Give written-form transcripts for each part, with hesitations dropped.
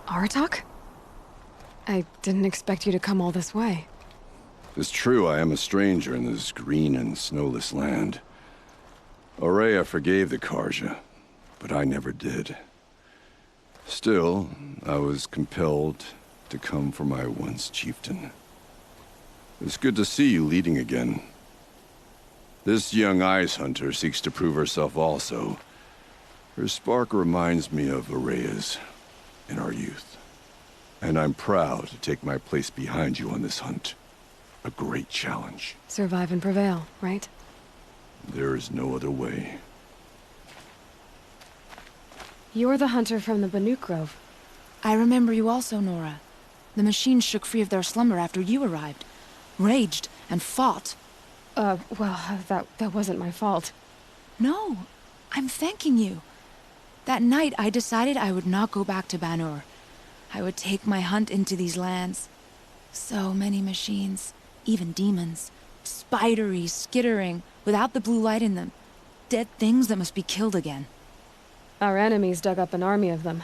Aratak? I didn't expect you to come all this way. It's true I am a stranger in this green and snowless land. Aurea forgave the Karja, but I never did. Still, I was compelled to come for my once chieftain. It's good to see you leading again. This young ice hunter seeks to prove herself also. Her spark reminds me of Aurea's in our youth. And I'm proud to take my place behind you on this hunt. A great challenge. Survive and prevail, right? There is no other way. You're the hunter from the Banuk Grove. I remember you also, Nora. The machines shook free of their slumber after you arrived. Raged and fought. Well, that wasn't my fault. No, I'm thanking you. That night, I decided I would not go back to Banur. I would take my hunt into these lands. So many machines, even demons. Spidery, skittering, without the blue light in them. Dead things that must be killed again. Our enemies dug up an army of them.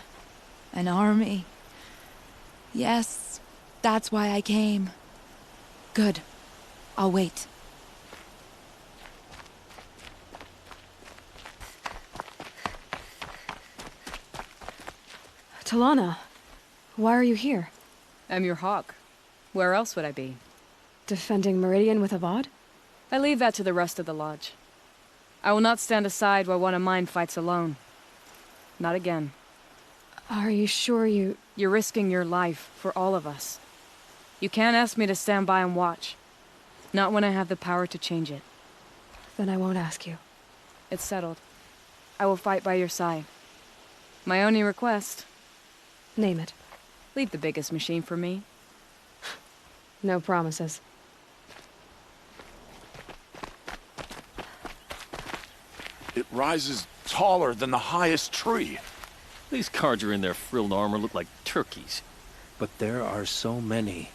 An army. Yes, that's why I came. Good. I'll wait. Talana, why are you here? I'm your hawk. Where else would I be? Defending Meridian with Avad? I leave that to the rest of the Lodge. I will not stand aside while one of mine fights alone. Not again. Are you sure you... You're risking your life for all of us. You can't ask me to stand by and watch. Not when I have the power to change it. Then I won't ask you. It's settled. I will fight by your side. My only request... Name it. Leave the biggest machine for me. No promises. It rises taller than the highest tree. These Karja in their frilled armor look like turkeys. But there are so many.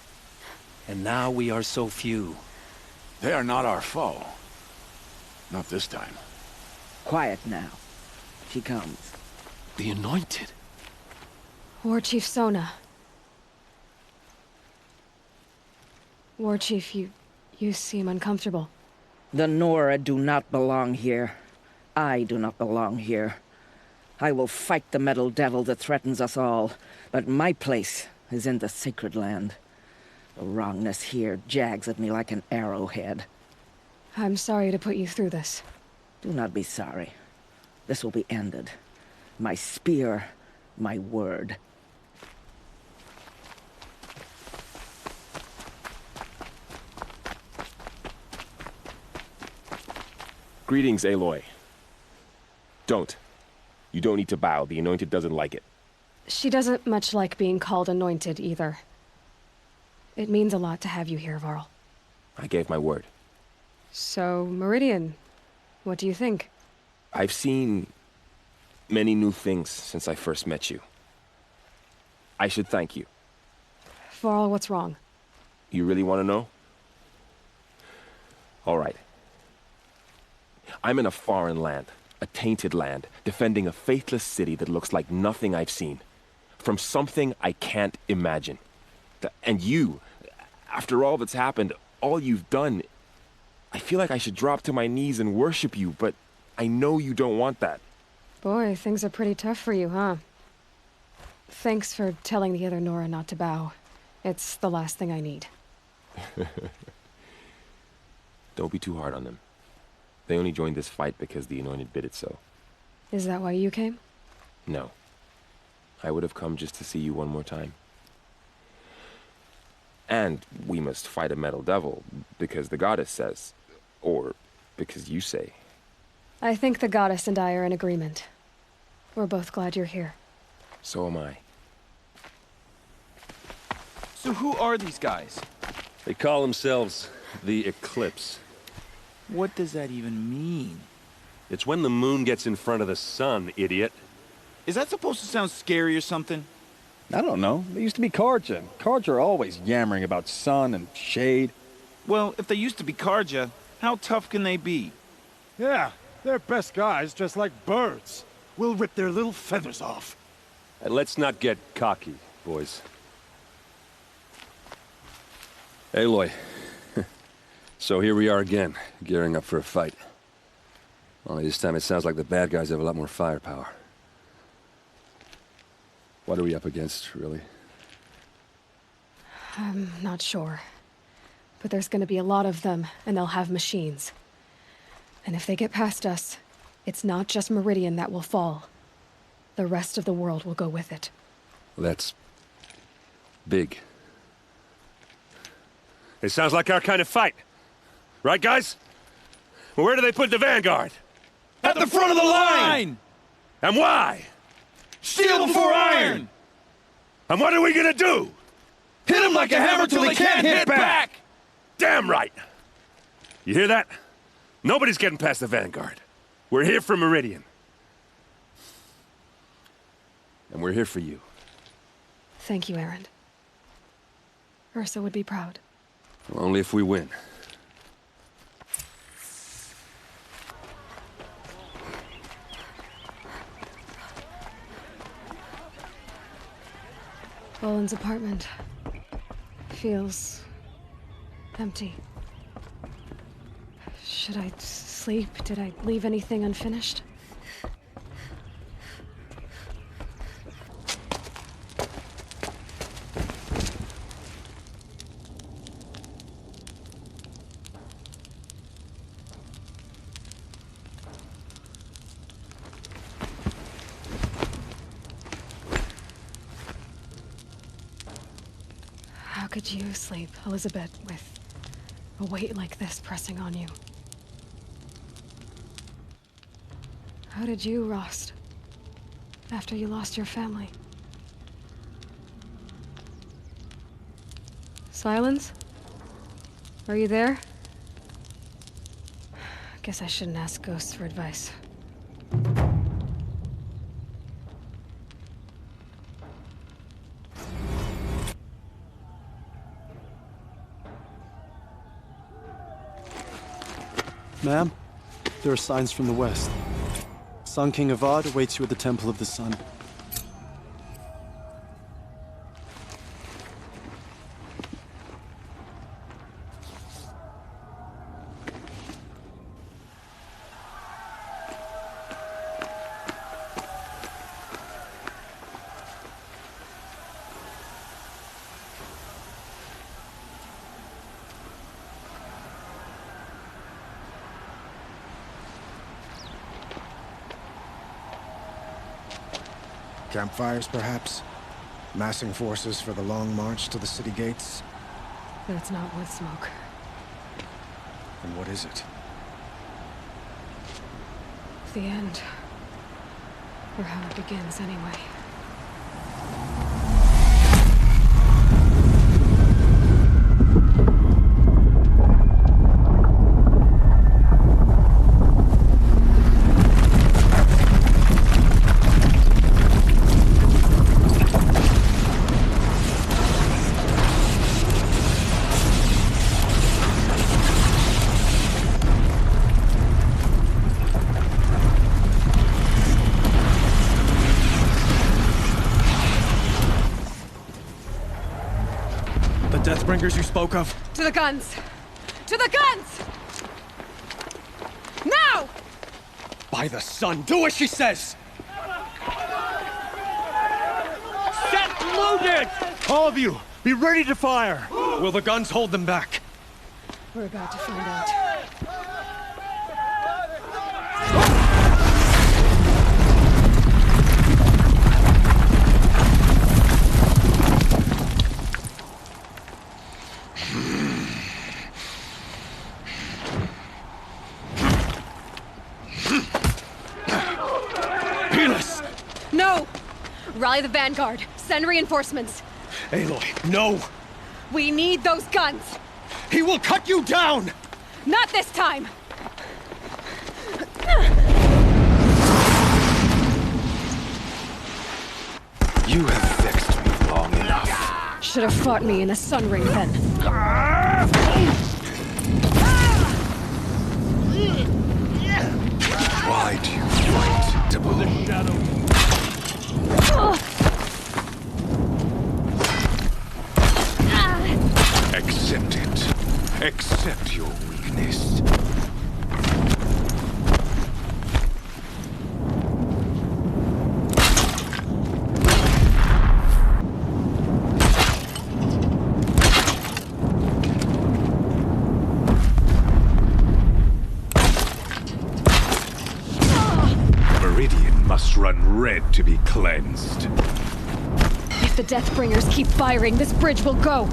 And now we are so few. They are not our foe. Not this time. Quiet now. She comes. The Anointed. War Chief Sona. War Chief, you seem uncomfortable. The Nora do not belong here. I do not belong here. I will fight the metal devil that threatens us all, but my place is in the sacred land. The wrongness here jags at me like an arrowhead. I'm sorry to put you through this. Do not be sorry. This will be ended. My spear, my word. Greetings, Aloy. Don't. You don't need to bow. The Anointed doesn't like it. She doesn't much like being called Anointed, either. It means a lot to have you here, Varl. I gave my word. So, Meridian, what do you think? I've seen many new things since I first met you. I should thank you. Varl, what's wrong? You really want to know? All right. I'm in a foreign land, a tainted land, defending a faithless city that looks like nothing I've seen. From something I can't imagine. And you, after all that's happened, all you've done, I feel like I should drop to my knees and worship you, but I know you don't want that. Boy, things are pretty tough for you, huh? Thanks for telling the other Nora not to bow. It's the last thing I need. Don't be too hard on them. They only joined this fight because the Anointed bid it so. Is that why you came? No. I would have come just to see you one more time. And we must fight a metal devil, because the goddess says. Or because you say. I think the goddess and I are in agreement. We're both glad you're here. So am I. So who are these guys? They call themselves the Eclipse. What does that even mean? It's when the moon gets in front of the sun, idiot. Is that supposed to sound scary or something? I don't know. They used to be Karja. Karja are always yammering about sun and shade. Well, if they used to be Karja, how tough can they be? Yeah, they're best guys just like birds. We'll rip their little feathers off. And let's not get cocky. boys. Aloy. So here we are again, gearing up for a fight. Only this time it sounds like the bad guys have a lot more firepower. What are we up against, really? I'm not sure. But there's gonna be a lot of them, and they'll have machines. And if they get past us, it's not just Meridian that will fall. The rest of the world will go with it. That's... big. It sounds like our kind of fight. Right, guys? Well, where do they put the Vanguard? At the front of the line! And why? Steel before iron! And what are we gonna do? Hit them like a hammer till they can't hit back! Damn right! You hear that? Nobody's getting past the Vanguard. We're here for Meridian. And we're here for you. Thank you, Erend. Ursa would be proud. Well, only if we win. Boland's apartment feels empty. Should I sleep? Did I leave anything unfinished? How could you sleep, Elizabeth, with a weight like this pressing on you? How did you, Rost? After you lost your family? Silence? Are you there? Guess I shouldn't ask ghosts for advice. Ma'am, there are signs from the west. Sun King Avad awaits you at the Temple of the Sun. Campfires, perhaps? Massing forces for the long march to the city gates? That's not wood smoke. And what is it? The end. Or how it begins, anyway. Deathbringers you spoke of? To the guns! To the guns! Now! By the sun, do as she says! Set loaded! All of you, be ready to fire! Will the guns hold them back? We're about to find out. No! Rally the Vanguard. Send reinforcements. Aloy, no! We need those guns! He will cut you down! Not this time! You have vexed me long enough. Should have fought me in the Sun Ring then. Why do you fight, Taboo? Accept your weakness. Meridian must run red to be cleansed. If the Deathbringers keep firing, this bridge will go!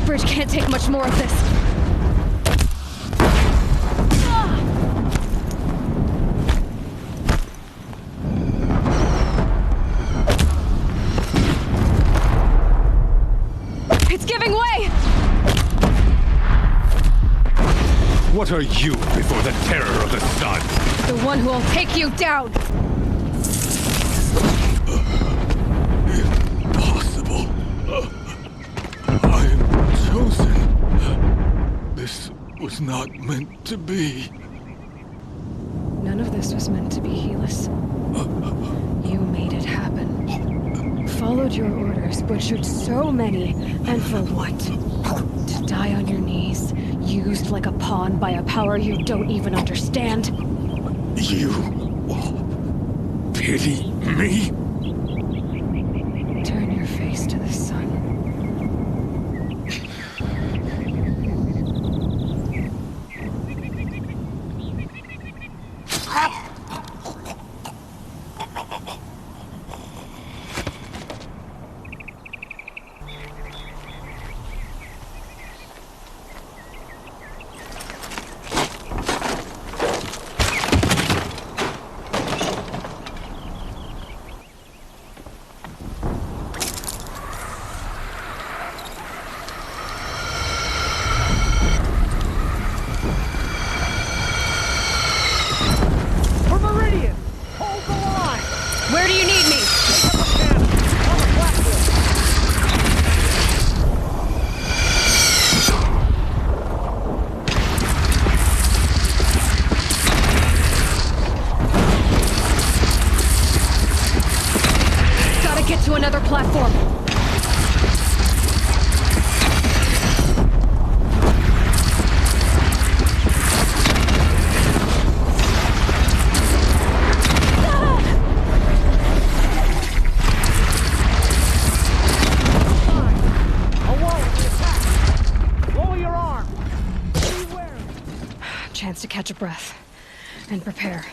Bridge can't take much more of this. It's giving way! What are you before the terror of the sun? The one who will take you down! Impossible. I am chosen. This was not meant to be. None of this was meant to be, Helis. You made it happen. Followed your orders, butchered so many, and for what? To die on your knees, used like a pawn by a power you don't even understand? You pity me? Turn your face to the sun. Where do you need me? Gotta get to another platform. Chance to catch a breath and prepare.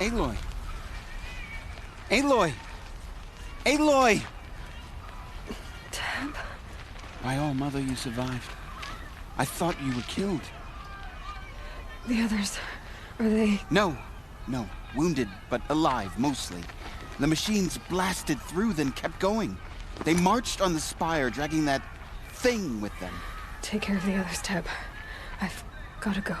Aloy! Aloy! Aloy! Tab? By all, Mother, you survived. I thought you were killed. The others, are they... No. Wounded, but alive, mostly. The machines blasted through, then kept going. They marched on the spire, dragging that thing with them. Take care of the others, Tab. I've gotta go.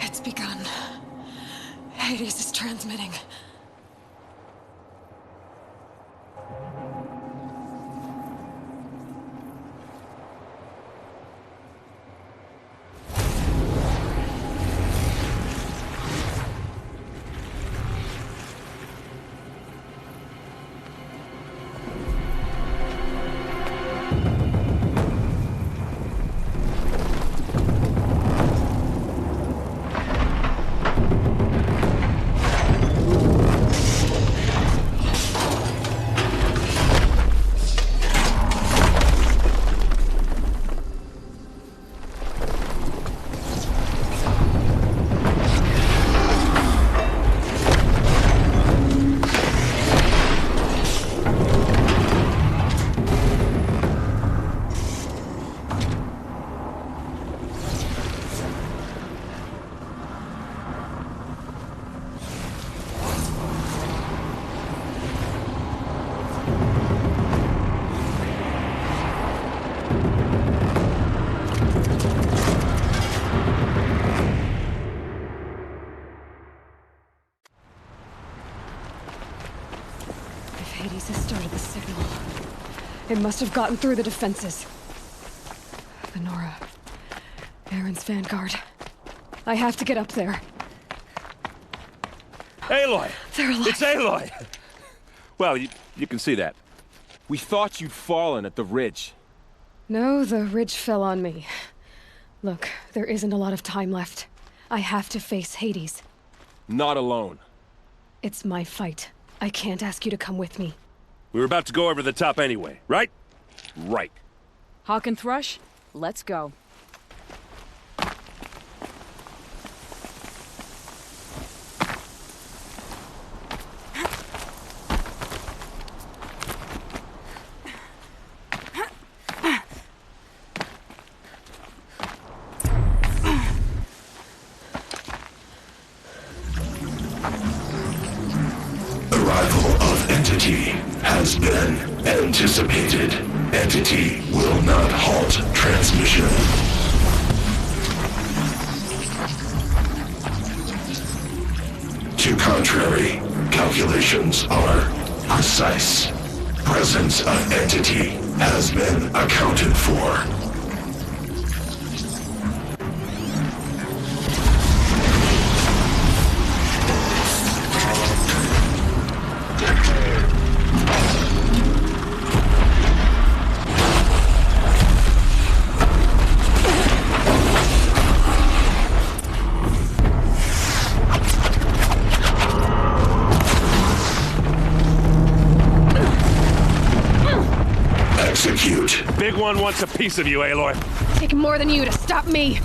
It's begun. Hades is transmitting. Hades has started the signal. It must have gotten through the defenses. Venora. Aaron's vanguard. I have to get up there. Aloy! They're alive. It's Aloy! Well, you can see that. We thought you'd fallen at the ridge. No, the ridge fell on me. Look, there isn't a lot of time left. I have to face Hades. Not alone. It's my fight. I can't ask you to come with me. We were about to go over the top anyway, right? Right. Hawk and Thrush, let's go. Entity has been anticipated. Entity will not halt transmission. To contrary, calculations are precise. Presence of entity has been accounted for. Execute. Big one wants a piece of you, Aloy. Take more than you to stop me!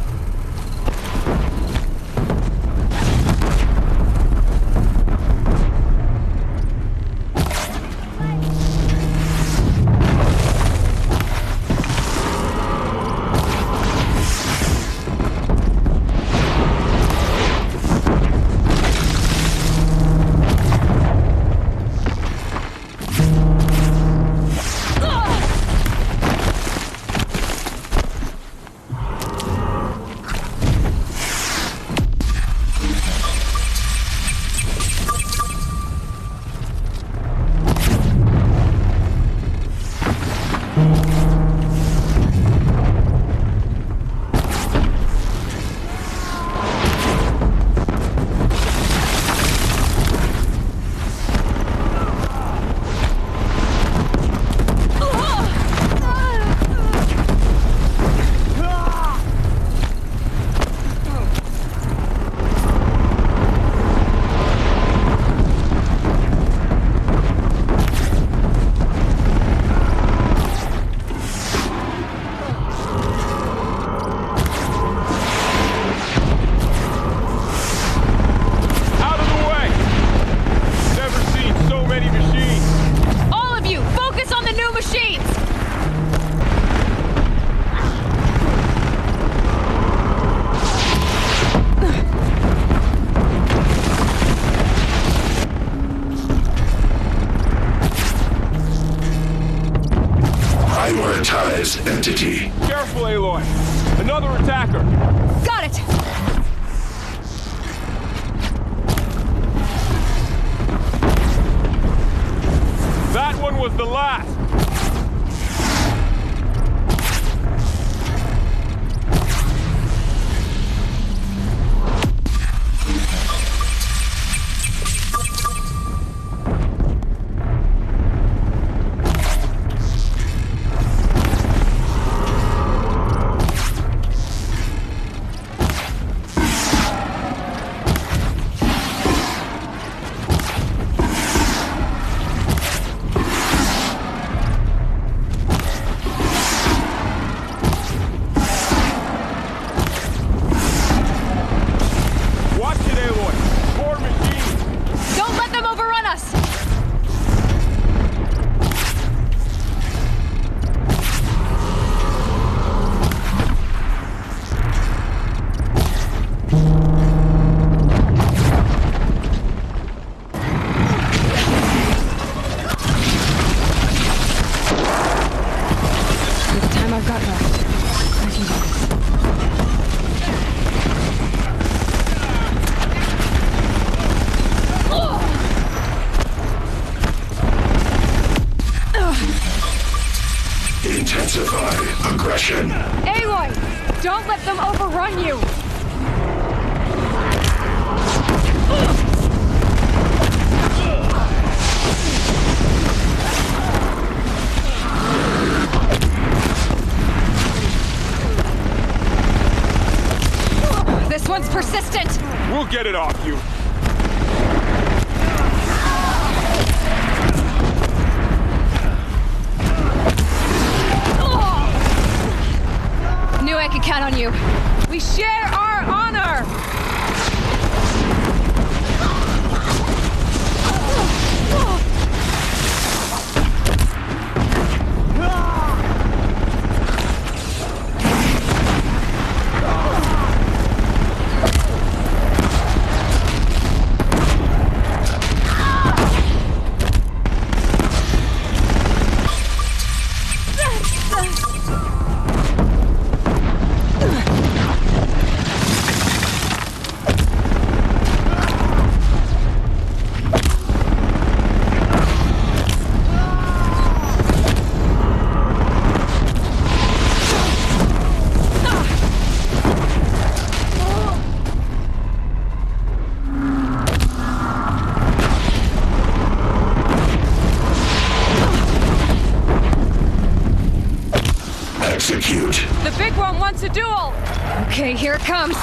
this entity. Careful, Aloy! Another attacker! Got it! That one was the last! Intensify aggression. Aloy! Don't let them overrun you! This one's persistent! We'll get it off you! Knew I could count on you. We share our honor! Execute. The big one wants a duel! Okay, here it comes.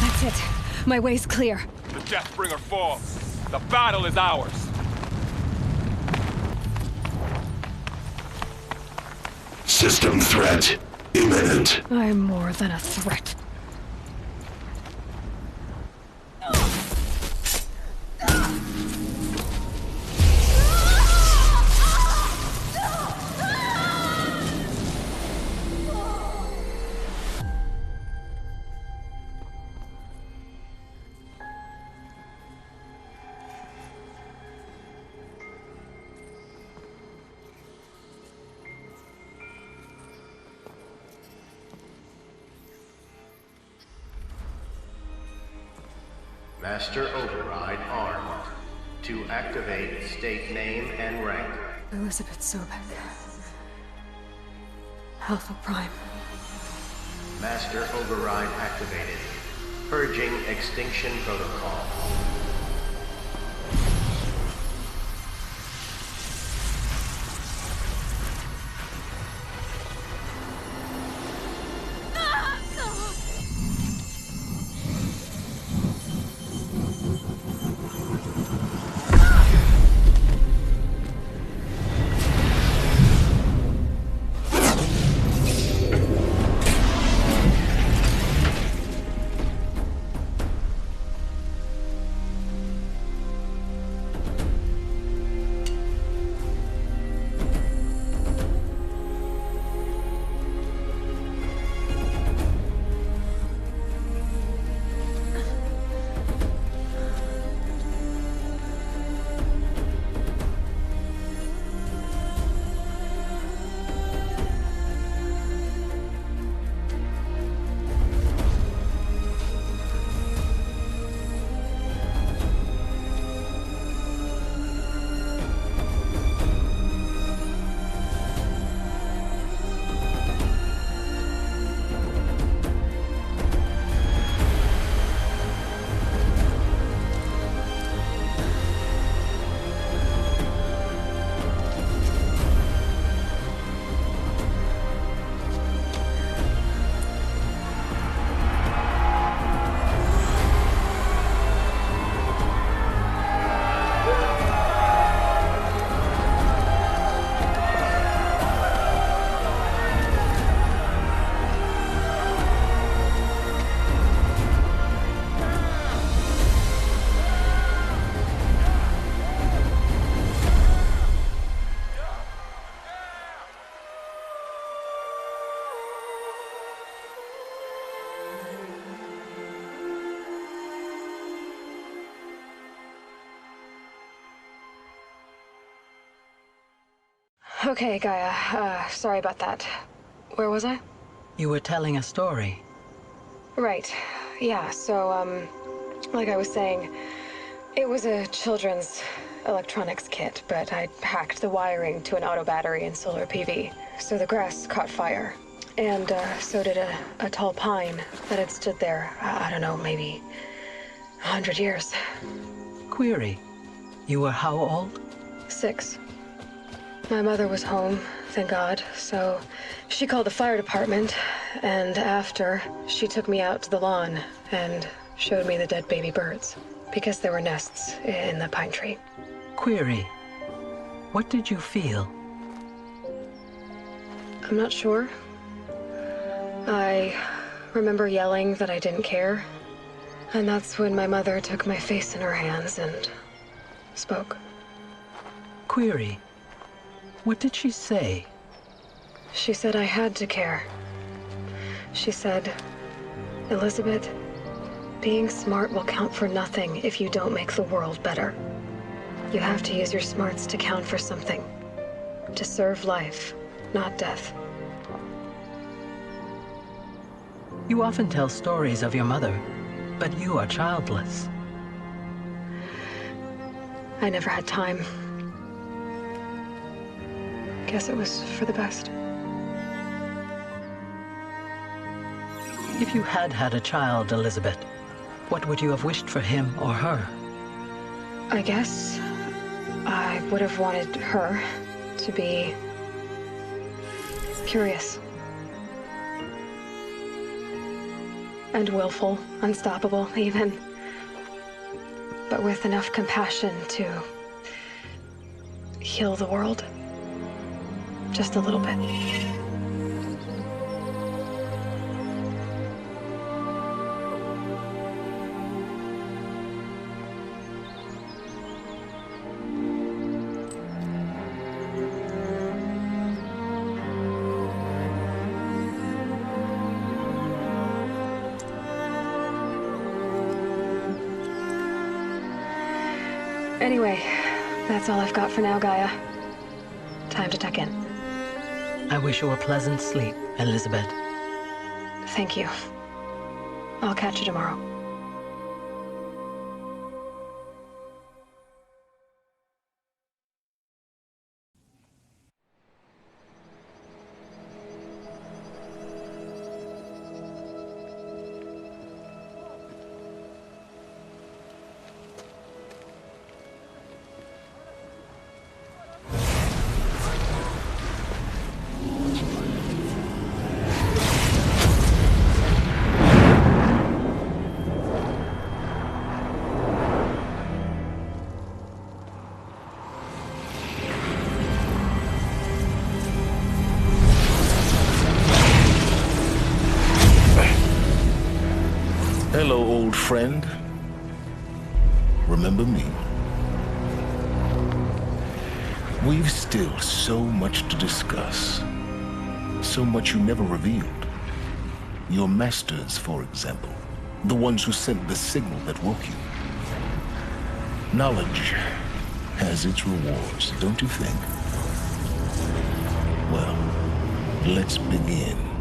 That's it. My way's clear. The Deathbringer falls. The battle is ours. System threat imminent. I'm more than a threat. Master Override armed. To activate, state name and rank. Elizabeth Sobek. Alpha Prime. Master Override activated. Purging Extinction Protocol. Okay, Gaia. Sorry about that. Where was I? You were telling a story. Right. Yeah, so, like I was saying, it was a children's electronics kit, but I hacked the wiring to an auto battery and solar PV. So the grass caught fire. And, so did a tall pine that had stood there, I don't know, maybe 100 years. Query. You were how old? 6. My mother was home, thank God, so she called the fire department, and after, she took me out to the lawn and showed me the dead baby birds, because there were nests in the pine tree. Query. What did you feel? I'm not sure. I remember yelling that I didn't care, and that's when my mother took my face in her hands and spoke. Query. What did she say? She said I had to care. She said, Elizabeth, being smart will count for nothing if you don't make the world better. You have to use your smarts to count for something. To serve life, not death. You often tell stories of your mother, but you are childless. I never had time. Guess it was for the best. If you had had a child, Elizabeth, what would you have wished for him or her? I guess I would have wanted her to be curious. And willful, unstoppable, even. But with enough compassion to heal the world. Just a little bit. Anyway, that's all I've got for now, Gaia. Time to tuck in. I wish you a pleasant sleep, Elizabeth. Thank you. I'll catch you tomorrow. Hello, old friend. Remember me? We've still so much to discuss. So much you never revealed. Your masters, for example. The ones who sent the signal that woke you. Knowledge has its rewards, don't you think? Well, let's begin.